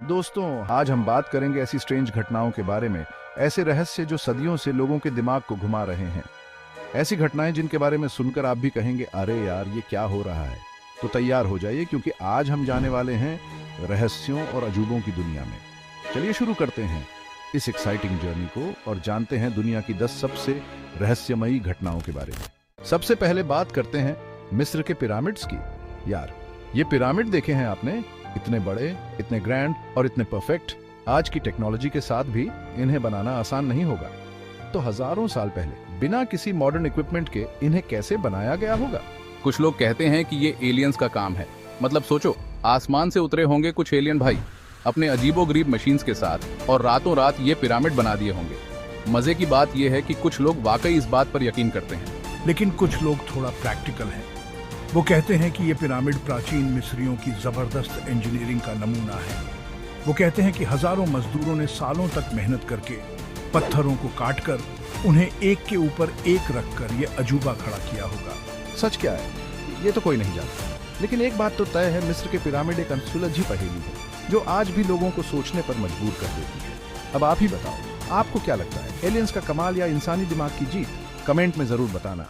दोस्तों, आज हम बात करेंगे ऐसी स्ट्रेंज घटनाओं के बारे में, ऐसे रहस्य जो सदियों से लोगों के दिमाग को घुमा रहे हैं। ऐसी घटनाएं जिनके बारे में सुनकर आप भी कहेंगे, अरे यार ये क्या हो रहा है। तो तैयार हो जाइए, क्योंकि आज हम जाने वाले हैं रहस्यों और अजूबों की दुनिया में। चलिए शुरू करते हैं इस एक्साइटिंग जर्नी को और जानते हैं दुनिया की 10 सबसे रहस्यमयी घटनाओं के बारे में। सबसे पहले बात करते हैं मिस्र के पिरामिड्स की। यार, ये पिरामिड देखे हैं आपने? इतने बड़े, इतने ग्रैंड और इतने परफेक्ट। आज की टेक्नोलॉजी के साथ भी इन्हें बनाना आसान नहीं होगा। तो हजारों साल पहले बिना किसी मॉडर्न इक्विपमेंट के इन्हें कैसे बनाया गया होगा? कुछ लोग कहते हैं कि ये एलियंस का काम है। मतलब सोचो, आसमान से उतरे होंगे कुछ एलियन भाई अपने अजीबोगरीब मशीन्स के साथ और रातों रात ये पिरामिड बना दिए होंगे। मजे की बात यह है कि कुछ लोग वाकई इस बात पर यकीन करते हैं, लेकिन कुछ लोग थोड़ा प्रैक्टिकल हैं। वो कहते हैं कि ये पिरामिड प्राचीन मिस्रियों की जबरदस्त इंजीनियरिंग का नमूना है। वो कहते हैं कि हजारों मजदूरों ने सालों तक मेहनत करके पत्थरों को काटकर उन्हें एक के ऊपर एक रखकर ये अजूबा खड़ा किया होगा। सच क्या है ये तो कोई नहीं जानता, लेकिन एक बात तो तय है, मिस्र के पिरामिड एक अनसुलझी पहेली है जो आज भी लोगों को सोचने पर मजबूर कर देती है। अब आप ही बताओ, आपको क्या लगता है, एलियंस का कमाल या इंसानी दिमाग की जीत? कमेंट में जरूर बताना।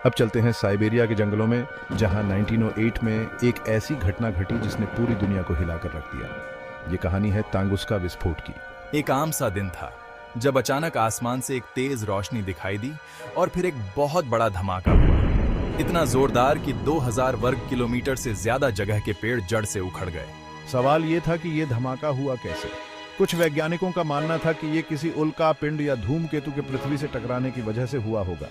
अब चलते हैं साइबेरिया के जंगलों में, जहां 1908 में एक ऐसी घटना घटी जिसने पूरी दुनिया को हिलाकर रख दिया। ये कहानी है तांगुस्का विस्फोट की। एक आम सा दिन था जब अचानक आसमान से एक तेज रोशनी दिखाई दी और फिर एक बहुत बड़ा धमाका हुआ। इतना जोरदार कि 2000 वर्ग किलोमीटर से ज्यादा जगह के पेड़ जड़ से उखड़ गए। सवाल ये था कि ये धमाका हुआ कैसे। कुछ वैज्ञानिकों का मानना था कि ये किसी उल्का पिंड या धूमकेतु के पृथ्वी से टकराने की वजह से हुआ होगा,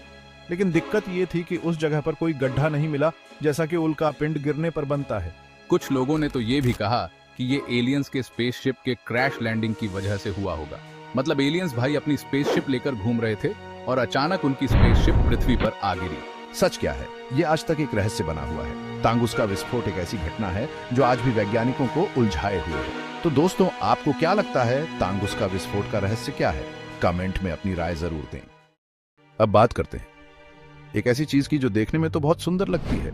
लेकिन दिक्कत ये थी कि उस जगह पर कोई गड्ढा नहीं मिला जैसा कि उल्का पिंड गिरने पर बनता है। कुछ लोगों ने तो ये भी कहा कि ये एलियंस के स्पेसशिप के क्रैश लैंडिंग की वजह से हुआ होगा। मतलब एलियंस भाई अपनी स्पेसशिप लेकर घूम रहे थे और अचानक उनकी स्पेसशिप पृथ्वी पर आ गिरी। सच क्या है, ये आज तक एक रहस्य बना हुआ है। तांगुस्का विस्फोट एक ऐसी घटना है जो आज भी वैज्ञानिकों को उलझाए हुए है। तो दोस्तों, आपको क्या लगता है, तांगुस्का विस्फोट का रहस्य क्या है? कमेंट में अपनी राय जरूर दें। अब बात करते हैं एक ऐसी चीज की जो देखने में तो बहुत सुंदर लगती है,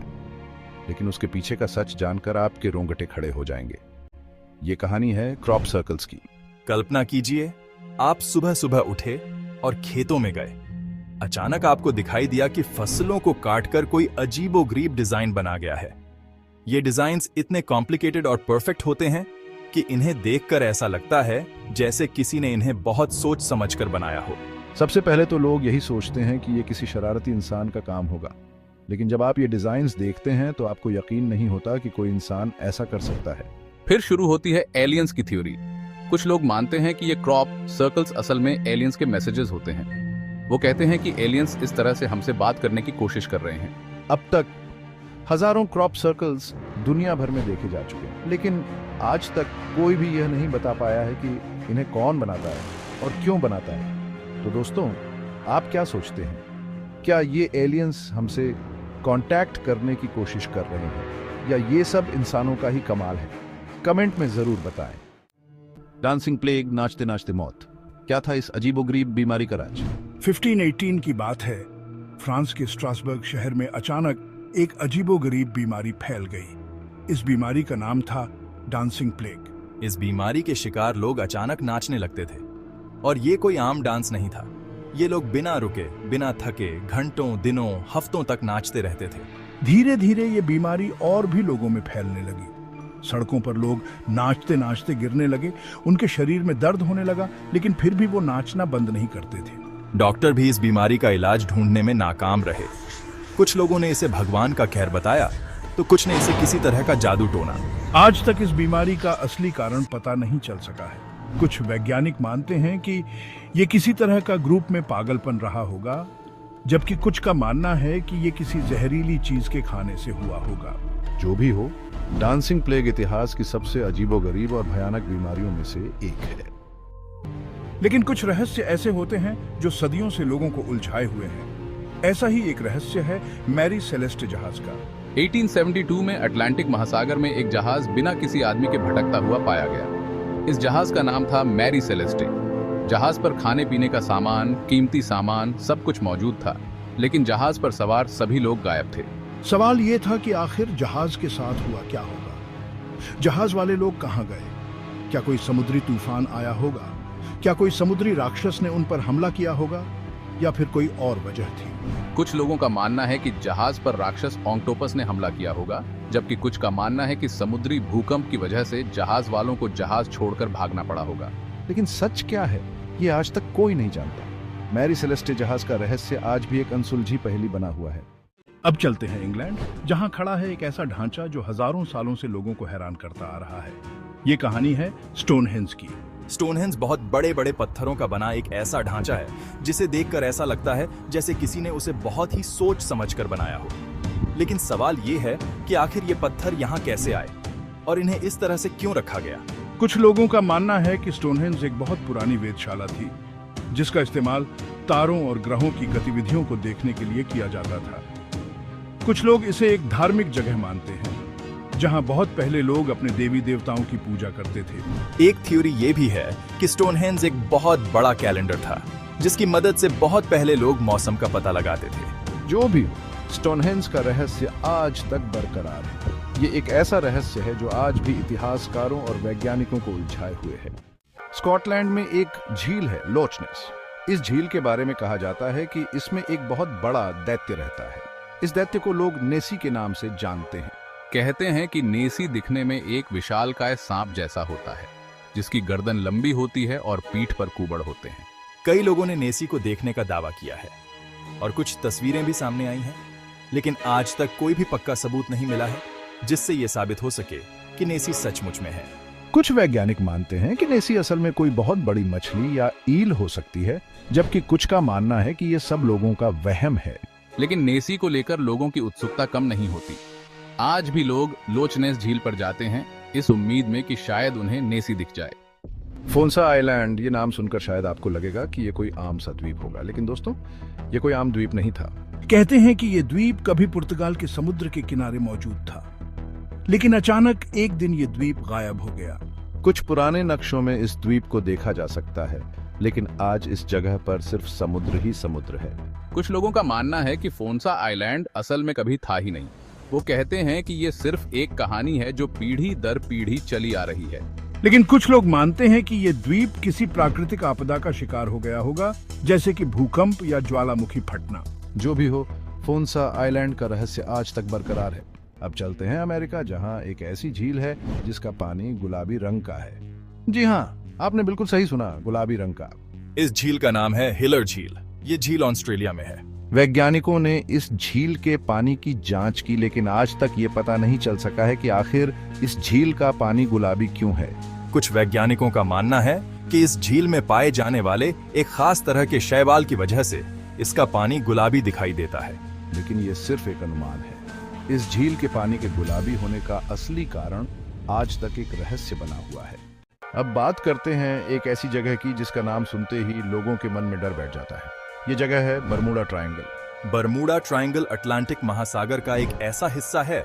लेकिन उसके पीछे का सच जानकर आपके रोंगटे खड़े हो जाएंगे। ये कहानी है क्रॉप सर्कल्स की। कल्पना कीजिए, आप सुबह सुबह उठे और खेतों में गए। अचानक आपको दिखाई दिया कि फसलों को काटकर कोई अजीबोगरीब डिजाइन बना गया है। ये डिजाइन्स इतने कॉम्प्लिकेटेड और परफेक्ट होते हैं कि इन्हें देखकर ऐसा लगता है जैसे किसी ने इन्हें बहुत सोच समझकर बनाया हो। सबसे पहले तो लोग यही सोचते हैं कि ये किसी शरारती इंसान का काम होगा, लेकिन जब आप ये डिजाइन्स देखते हैं तो आपको यकीन नहीं होता कि कोई इंसान ऐसा कर सकता है। फिर शुरू होती है एलियंस की थ्योरी। कुछ लोग मानते हैं कि ये क्रॉप सर्कल्स असल में एलियंस के मैसेजेस होते हैं। वो कहते हैं कि एलियंस इस तरह से हमसे बात करने की कोशिश कर रहे हैं। अब तक हजारों क्रॉप सर्कल्स दुनिया भर में देखे जा चुके हैं, लेकिन आज तक कोई भी यह नहीं बता पाया है कि इन्हें कौन बनाता है और क्यों बनाता है। तो दोस्तों, आप क्या सोचते हैं, क्या ये एलियंस हमसे कांटेक्ट करने की कोशिश कर रहे हैं या ये सब इंसानों का ही कमाल है? कमेंट में जरूर बताएं। डांसिंग प्लेग, नाचते नाचते मौत, क्या था इस अजीबोगरीब बीमारी का राज? 1518 की बात है। फ्रांस के स्ट्रासबर्ग शहर में अचानक एक अजीबोगरीब बीमारी फैल गई। इस बीमारी का नाम था डांसिंग प्लेग। इस बीमारी के शिकार लोग अचानक नाचने लगते थे, और ये कोई आम डांस नहीं था। ये लोग बिना रुके, बिना थके, घंटों, दिनों, हफ्तों तक नाचते रहते थे। धीरे धीरे ये बीमारी और भी लोगों में फैलने लगी। सड़कों पर लोग नाचते नाचते गिरने लगे, उनके शरीर में दर्द होने लगा, लेकिन फिर भी वो नाचना बंद नहीं करते थे। डॉक्टर भी इस बीमारी का इलाज ढूंढने में नाकाम रहे। कुछ लोगों ने इसे भगवान का कहर बताया, तो कुछ ने इसे किसी तरह का जादू टोना। आज तक इस बीमारी का असली कारण पता नहीं चल सका है। कुछ वैज्ञानिक मानते हैं कि ये किसी तरह का ग्रुप में पागलपन रहा होगा, जबकि कुछ का मानना है कि ये किसी जहरीली चीज के खाने से हुआ होगा। जो भी हो, डांसिंग प्लेग इतिहास की सबसे अजीबोगरीब और भयानक बीमारियों में से एक है। लेकिन कुछ रहस्य ऐसे होते हैं जो सदियों से लोगों को उलझाए हुए हैं। ऐसा ही एक रहस्य है मैरी सेलेस्ट जहाज का। 1872 में अटलांटिक महासागर में एक जहाज बिना किसी आदमी के भटकता हुआ पाया गया। इस जहाज का नाम था मैरी सेलेस्टे। जहाज पर खाने पीने का सामान, कीमती सामान, सब कुछ मौजूद था, लेकिन जहाज पर सवार सभी लोग गायब थे। सवाल ये था कि आखिर जहाज के साथ हुआ क्या होगा। जहाज वाले लोग कहां गए, क्या कोई समुद्री तूफान आया होगा? क्या कोई समुद्री राक्षस ने उन पर हमला किया होगा, या फिर कोई और वजह थी? कुछ लोगों का मानना है कि जहाज पर राक्षस ऑक्टोपस ने हमला किया होगा, जबकि कुछ का मानना है कि समुद्री भूकंप की वजह से जहाज वालों को जहाज छोड़कर भागना पड़ा होगा। लेकिन सच क्या है, ये आज तक कोई नहीं जानता। मैरी सेलेस्टे जहाज का रहस्य आज भी एक अनसुलझी पहेली बना हुआ है। अब चलते हैं इंग्लैंड, जहां खड़ा है एक ऐसा ढांचा जो हजारों सालों से लोगों को हैरान करता आ रहा है। ये कहानी है स्टोनहेंज की। स्टोनहेंज बहुत बड़े बड़े पत्थरों का बना एक ऐसा ढांचा है जिसे देखकर ऐसा लगता है जैसे किसी ने उसे बहुत ही सोच समझकर बनाया हो। लेकिन सवाल ये है कि आखिर ये पत्थर यहाँ कैसे आए और इन्हें इस तरह से क्यों रखा गया। कुछ लोगों का मानना है कि स्टोनहेंज एक बहुत पुरानी वेधशाला थी, जिसका इस्तेमाल तारों और ग्रहों की गतिविधियों को देखने के लिए किया जाता था। कुछ लोग इसे एक धार्मिक जगह मानते हैं, जहां बहुत पहले लोग अपने देवी देवताओं की पूजा करते थे। एक थ्योरी ये भी है कि स्टोनहेंज एक बहुत बड़ा कैलेंडर था, जिसकी मदद से बहुत पहले लोग मौसम का पता लगाते थे। जो भी हो, स्टोनहेंज का रहस्य आज तक बरकरार है। ये एक ऐसा रहस्य है जो आज भी इतिहासकारों और वैज्ञानिकों को उलझाए हुए है। स्कॉटलैंड में एक झील है लोच नेस। इस झील के बारे में कहा जाता है कि इसमें एक बहुत बड़ा दैत्य रहता है। इस दैत्य को लोग नेसी के नाम से जानते हैं। कहते हैं कि नेसी दिखने में एक विशालकाय सांप जैसा होता है, जिसकी गर्दन लंबी होती है और पीठ पर कुबड़ होते हैं। कई लोगों ने नेसी को देखने का दावा किया है और कुछ तस्वीरें भी सामने आई हैं, लेकिन आज तक कोई भी पक्का सबूत नहीं मिला है जिससे ये साबित हो सके कि नेसी सचमुच में है। कुछ वैज्ञानिक मानते हैं कि नेसी असल में कोई बहुत बड़ी मछली या ईल हो सकती है, जबकि कुछ का मानना है कि ये सब लोगों का वहम है। लेकिन नेसी को लेकर लोगों की उत्सुकता कम नहीं होती। आज भी लोग लोच नेस झील पर जाते हैं, इस उम्मीद में कि शायद उन्हें नेसी दिख जाए। फोन्सा आइलैंड, ये नाम सुनकर शायद आपको लगेगा कि ये कोई आम सा द्वीप होगा, लेकिन दोस्तों ये कोई आम द्वीप नहीं था। कहते हैं कि ये द्वीप कभी पुर्तगाल के समुद्र के किनारे मौजूद था, लेकिन अचानक एक दिन ये द्वीप गायब हो गया। कुछ पुराने नक्शों में इस द्वीप को देखा जा सकता है, लेकिन आज इस जगह पर सिर्फ समुद्र ही समुद्र है। कुछ लोगों का मानना है कि फोन्सा आइलैंड असल में कभी था ही नहीं। वो कहते हैं कि ये सिर्फ एक कहानी है जो पीढ़ी दर पीढ़ी चली आ रही है। लेकिन कुछ लोग मानते हैं कि ये द्वीप किसी प्राकृतिक आपदा का शिकार हो गया होगा, जैसे कि भूकंप या ज्वालामुखी फटना। जो भी हो, फोन्सा आइलैंड का रहस्य आज तक बरकरार है। अब चलते हैं अमेरिका, जहां एक ऐसी झील है जिसका पानी गुलाबी रंग का है। जी हाँ, आपने बिल्कुल सही सुना, गुलाबी रंग का। इस झील का नाम है हिलर झील। ये झील ऑस्ट्रेलिया में है। वैज्ञानिकों ने इस झील के पानी की जांच की, लेकिन आज तक ये पता नहीं चल सका है कि आखिर इस झील का पानी गुलाबी क्यों है। कुछ वैज्ञानिकों का मानना है कि इस झील में पाए जाने वाले एक खास तरह के शैवाल की वजह से इसका पानी गुलाबी दिखाई देता है। लेकिन ये सिर्फ एक अनुमान है। इस झील के पानी के गुलाबी होने का असली कारण आज तक एक रहस्य बना हुआ है। अब बात करते हैं एक ऐसी जगह की जिसका नाम सुनते ही लोगों के मन में डर बैठ जाता है। ये जगह है Bermuda triangle. Bermuda triangle Atlantic महासागर का एक ऐसा हिस्सा है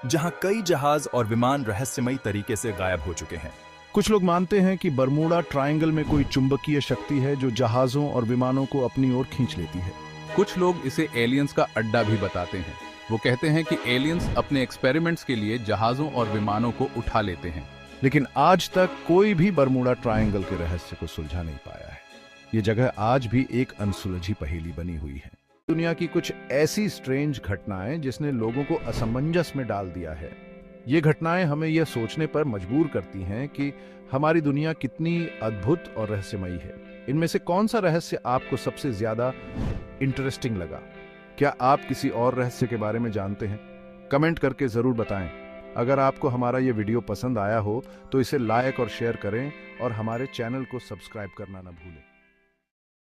जहां कई जहाज और विमान रहस्यमयी तरीके से गायब हो चुके हैं। कुछ लोग मानते हैं कि बरमूडा ट्रायंगल में कोई चुंबकीय शक्ति है जो जहाजों और विमानों को अपनी ओर खींच लेती है। कुछ लोग इसे एलियंस का अड्डा भी बताते हैं। वो कहते हैं कि एलियंस अपने एक्सपेरिमेंट्स के लिए जहाजों और विमानों को उठा लेते हैं। लेकिन आज तक कोई भी बरमूडा ट्रायंगल के रहस्य को सुलझा नहीं पाया है। ये जगह आज भी एक अनसुलझी पहेली बनी हुई है। दुनिया की कुछ ऐसी स्ट्रेंज घटनाएं जिसने लोगों को असमंजस में डाल दिया है। ये घटनाएं हमें यह सोचने पर मजबूर करती हैं कि हमारी दुनिया कितनी अद्भुत और रहस्यमयी है। इनमें से कौन सा रहस्य आपको सबसे ज्यादा इंटरेस्टिंग लगा? क्या आप किसी और रहस्य के बारे में जानते हैं? कमेंट करके जरूर बताएं। अगर आपको हमारा ये वीडियो पसंद आया हो तो इसे लाइक और शेयर करें और हमारे चैनल को सब्सक्राइब करना ना भूलें।